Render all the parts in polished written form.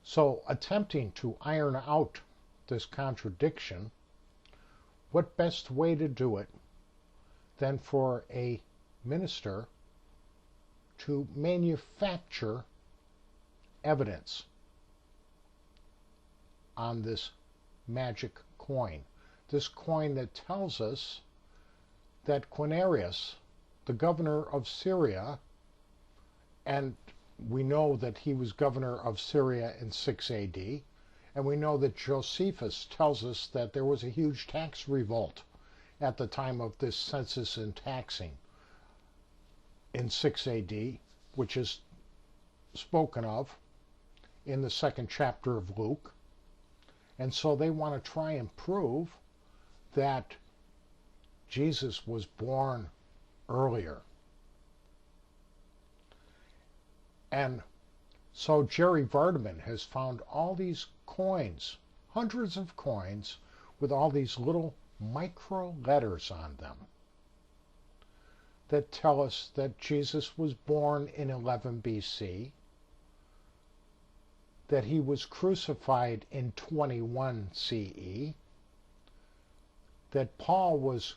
So, attempting to iron out this contradiction, what best way to do it than for a minister to manufacture evidence on this magic coin? This coin that tells us that Quirinius, the governor of Syria, and we know that he was governor of Syria in 6 AD, and we know that Josephus tells us that there was a huge tax revolt at the time of this census and taxing in 6 AD, which is spoken of in the 2nd chapter of Luke. And so they want to try and prove that Jesus was born earlier. And so Jerry Vardaman has found all these coins, hundreds of coins, with all these little micro letters on them that tell us that Jesus was born in 11 BC, that he was crucified in 21 CE, that Paul was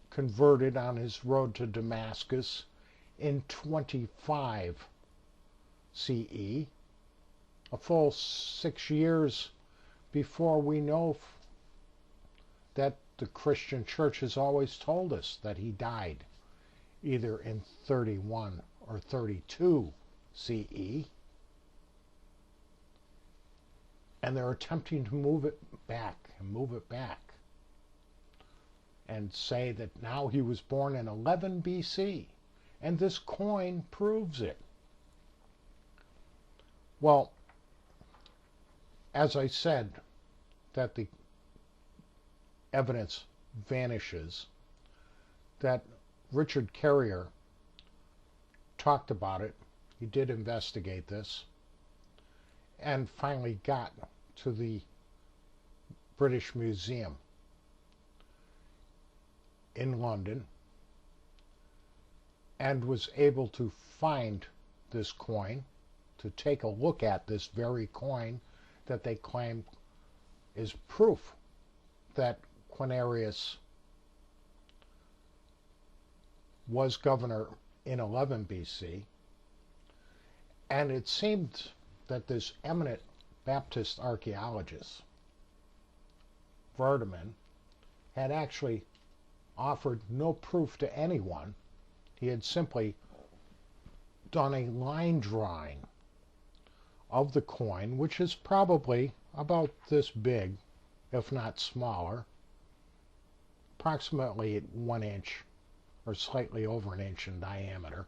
converted on his road to Damascus in 25 CE, a full 6 years before we know that the Christian church has always told us that he died either in 31 or 32 CE. And they're attempting to move it back and say that now he was born in 11 BC, and this coin proves it. Well, as I said, that the evidence vanishes, that Richard Carrier talked about it. He did investigate this and finally got to the British Museum in London and was able to find this coin, to take a look at this very coin that they claim is proof that Quirinius was governor in 11 BC. And it seemed that this eminent Baptist archaeologist, Vardaman, had actually offered no proof to anyone. He had simply done a line drawing of the coin, which is probably about this big, if not smaller, approximately 1 inch or slightly over an inch in diameter.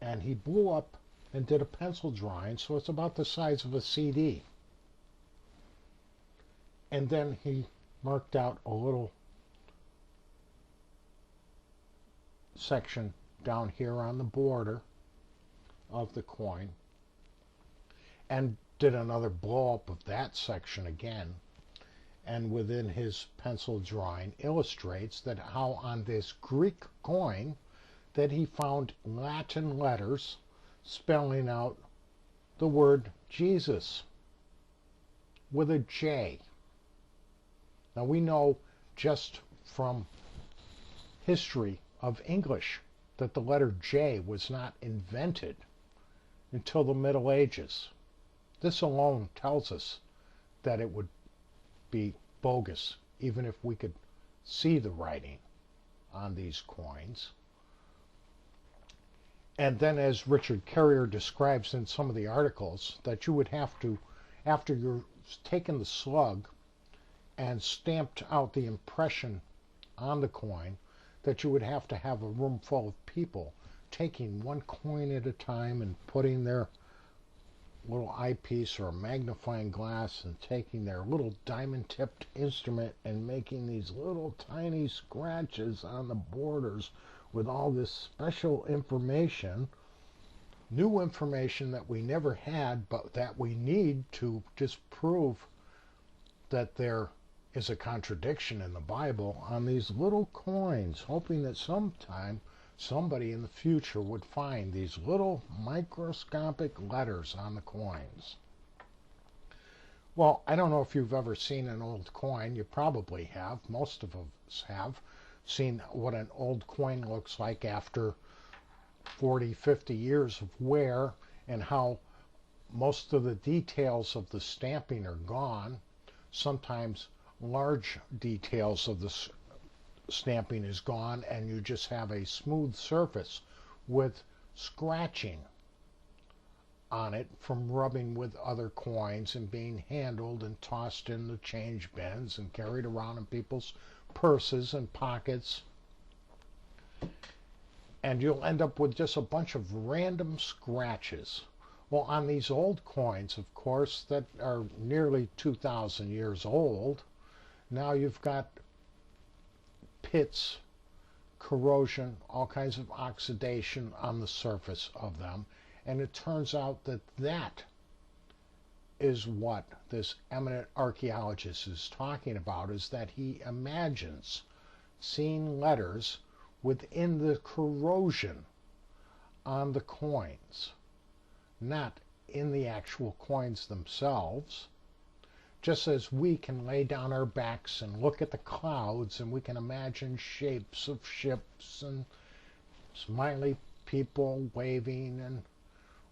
And he blew up and did a pencil drawing, so it's about the size of a CD. And then he marked out a little section down here on the border of the coin and did another blow up of that section again, and within his pencil drawing illustrates that how on this Greek coin that he found Latin letters spelling out the word Jesus with a J. Now we know just from history of English that the letter J was not invented until the Middle Ages. This alone tells us that it would be bogus, even if we could see the writing on these coins. And then, as Richard Carrier describes in some of the articles, that you would have to, after you're taken the slug and stamped out the impression on the coin, that you would have to have a room full of people taking one coin at a time and putting their little eyepiece or a magnifying glass and taking their little diamond-tipped instrument and making these little tiny scratches on the borders with all this special information, new information that we never had, but that we need to disprove that there is a contradiction in the Bible on these little coins, hoping that sometime somebody in the future would find these little microscopic letters on the coins. Well, I don't know if you've ever seen an old coin. You probably have. Most of us have seen what an old coin looks like after 40, 50 years of wear, and how most of the details of the stamping are gone. Sometimes large details of the stamping is gone, and you just have a smooth surface with scratching on it from rubbing with other coins and being handled and tossed in the change bins and carried around in people's purses and pockets. And you'll end up with just a bunch of random scratches. Well, on these old coins, of course, that are nearly 2,000 years old, now you've got pits, corrosion, all kinds of oxidation on the surface of them. And it turns out that that is what this eminent archaeologist is talking about, is that he imagines seeing letters within the corrosion on the coins, not in the actual coins themselves. Just as we can lay down our backs and look at the clouds and we can imagine shapes of ships and smiley people waving and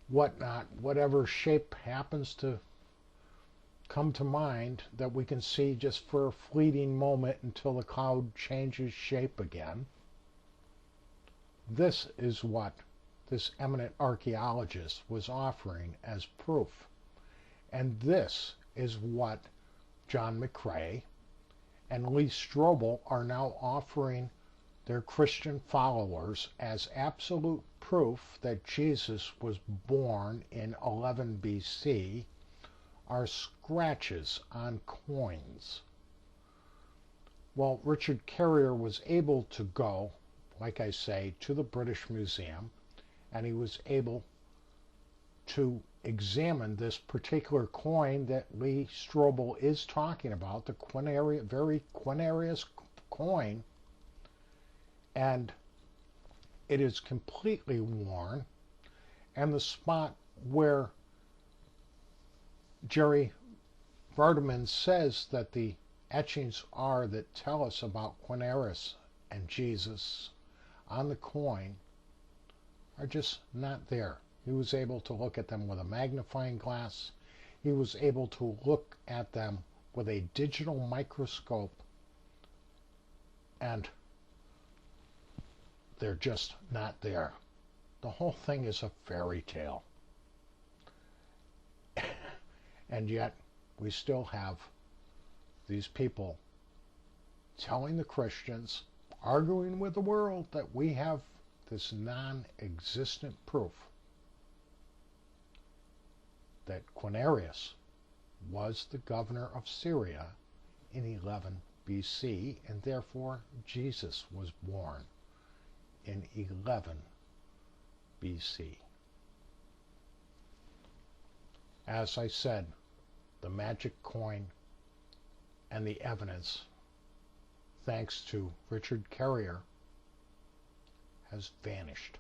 whatnot, whatever shape happens to come to mind that we can see just for a fleeting moment until the cloud changes shape again. This is what this eminent archaeologist was offering as proof. And this is what John McCrae and Lee Strobel are now offering their Christian followers as absolute proof that Jesus was born in 11 BC, are scratches on coins. Well, Richard Carrier was able to go, like I say, to the British Museum, and he was able to examine this particular coin that Lee Strobel is talking about, the very Quinarius coin, and it is completely worn, and the spot where Jerry Vardaman says that the etchings are that tell us about Quinarius and Jesus on the coin are just not there. He was able to look at them with a magnifying glass. He was able to look at them with a digital microscope, and they're just not there. The whole thing is a fairy tale. And yet, we still have these people telling the Christians, arguing with the world, that we have this non-existent proof that Quinarius was the governor of Syria in 11 BC, and therefore Jesus was born in 11 BC. As I said, the magic coin and the evidence, thanks to Richard Carrier, has vanished.